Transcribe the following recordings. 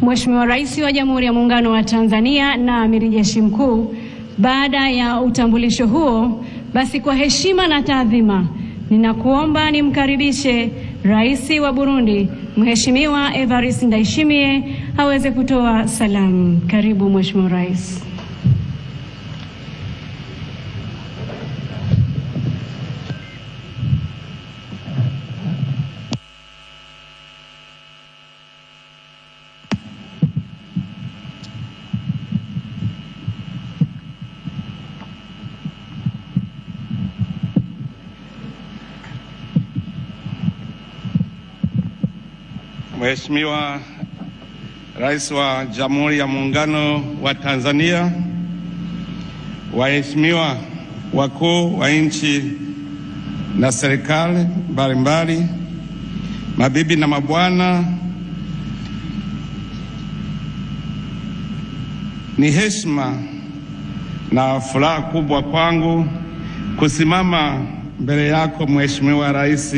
Mheshimiwa Rais wa Jamhuri ya Muungano wa Tanzania na Amiri Jeshi Mkuu. Baada ya utambulisho huo, basi kwa heshima na taadhima, ninakuomba nimkaribishe Rais wa Burundi, Mheshimiwa Evariste Ndayishimiye, aweze kutoa salamu. Karibu Mheshimiwa Rais. Mheshimiwa Rais wa Jamhuri ya Muungano wa Tanzania, waheshimiwa wakuu wa nchi na serikali mbalimbali, mabibi na mabwana, ni heshima na furaha kubwa kwangu kusimama mbele yako Mheshimiwa Rais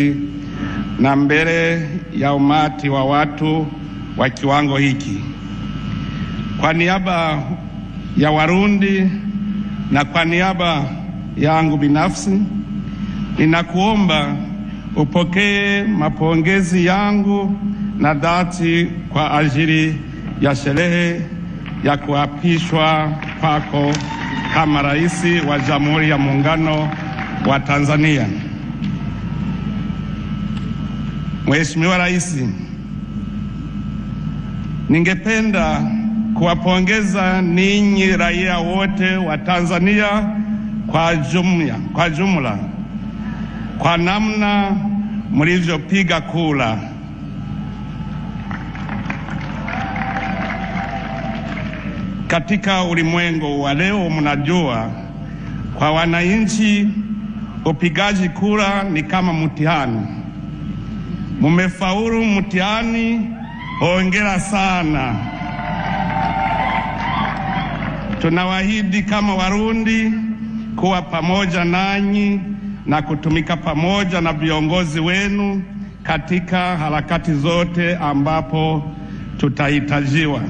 na mbele ya umati wa watu wa kiwango hiki. Kwa niaba ya Warundi na kwa niaba yangu binafsi, ninakuomba upokee mapongezi yangu na dhati kwa ajili ya sherehe ya kuapishwa kwako kama Rais wa Jamhuri ya Muungano wa Tanzania. Mheshimiwa Rais, ningependa kuwapongeza ninyi raia wote wa Tanzania kwa jumla kwa namna mlivyopiga kura. Katika ulimwengu wa leo, mnajua kwa wananchi upigaji kura ni kama mtihani. Mumefaulu mtihani, hongera sana. Tunawaahidi kama Warundi kuwa pamoja nanyi na kutumika pamoja na viongozi wenu katika harakati zote ambapo tutahitajiwa.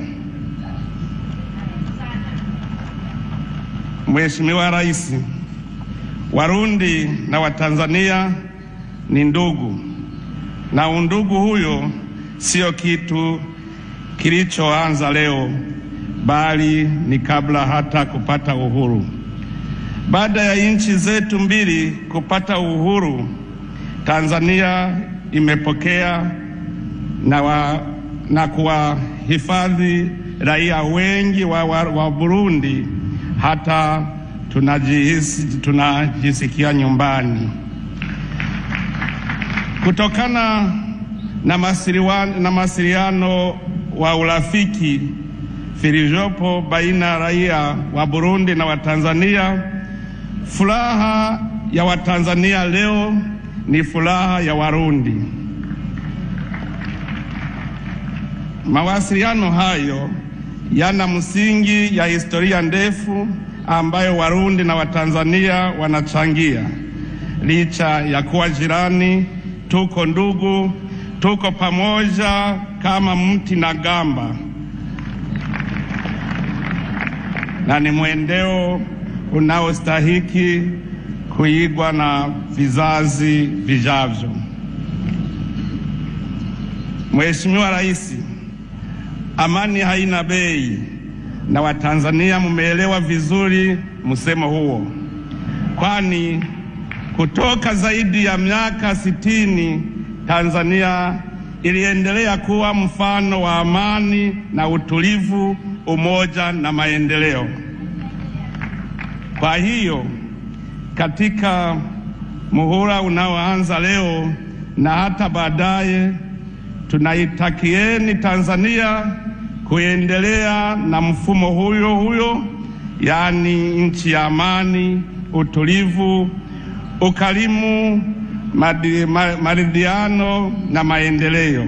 Mheshimiwa Rais, Warundi na Watanzania ni ndugu, na undugu huyo sio kitu kilichoanza leo, bali ni kabla hata kupata uhuru. Baada ya nchi zetu mbili kupata uhuru, Tanzania imepokea na kuwahifadhi raia wengi wa Burundi, hata tunajisikia nyumbani. Kutokana na mawasiliano wa urafiki vilivyopo baina ya raia wa Burundi na wa Tanzania, furaha ya Watanzania leo ni furaha ya Warundi. Mawasiliano hayo yana msingi ya historia ndefu ambayo Warundi na Watanzania wanachangia. Licha ya kuwa jirani, tuko ndugu, tuko pamoja kama mti na gamba, na ni mwendeo unaostahiki kuigwa na vizazi vijavyo. Mheshimiwa Rais, amani haina bei, na Watanzania mumeelewa vizuri msemo huo, kwani kutoka zaidi ya miaka 60 Tanzania iliendelea kuwa mfano wa amani na utulivu, umoja na maendeleo. Kwa hiyo katika muhula unaoanza leo na hata baadaye, tunaitakieni Tanzania kuendelea na mfumo huyo, yani nchi ya amani, utulivu, ukarimu, maridhiano na maendeleo.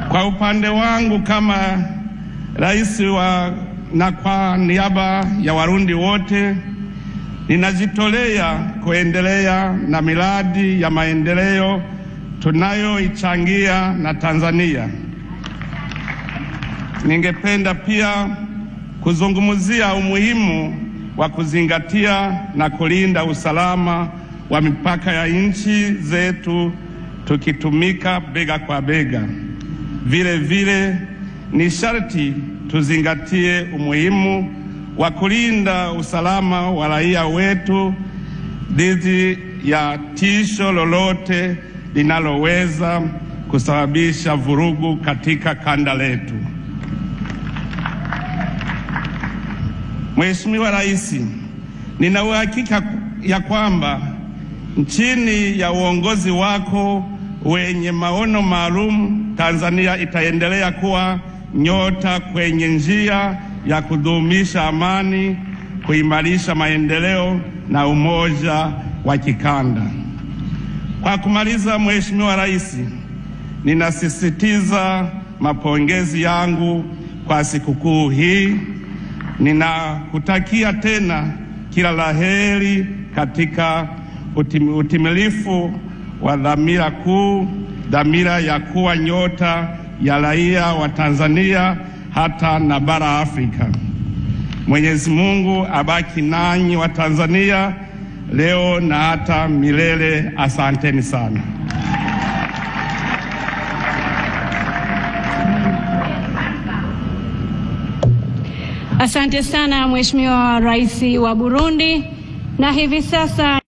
Kwa upande wangu kama Rais na kwa niaba ya Warundi wote, ninajitolea kuendelea na miradi ya maendeleo tunayoichangia na Tanzania. Ningependa pia kuzungumzia umuhimu wa kuzingatia na kulinda usalama wa mipaka ya nchi zetu tukitumika bega kwa bega. Vile vile ni sharti tuzingatie umuhimu wa kulinda usalama wa raia wetu dhidi ya tisho lolote linaloweza kusababisha vurugu katika kanda letu. Mheshimiwa Rais, nina uhakika ya kwamba chini ya uongozi wako wenye maono maalum, Tanzania itaendelea kuwa nyota kwenye njia ya kudumisha amani, kuimarisha maendeleo na umoja wa kikanda. Kwa kumaliza, Mheshimiwa Rais, ninasisitiza mapongezi yangu kwa sikukuu hii. Ninakutakia tena kila laheri katika utimilifu wa dhamira ya kuwa nyota ya raia wa Tanzania hata na bara Afrika. Mwenyezi Mungu abaki nanyi wa Tanzania leo na hata milele. Asanteni sana. Asante sana Mheshimiwa Rais wa Burundi, na hivi sasa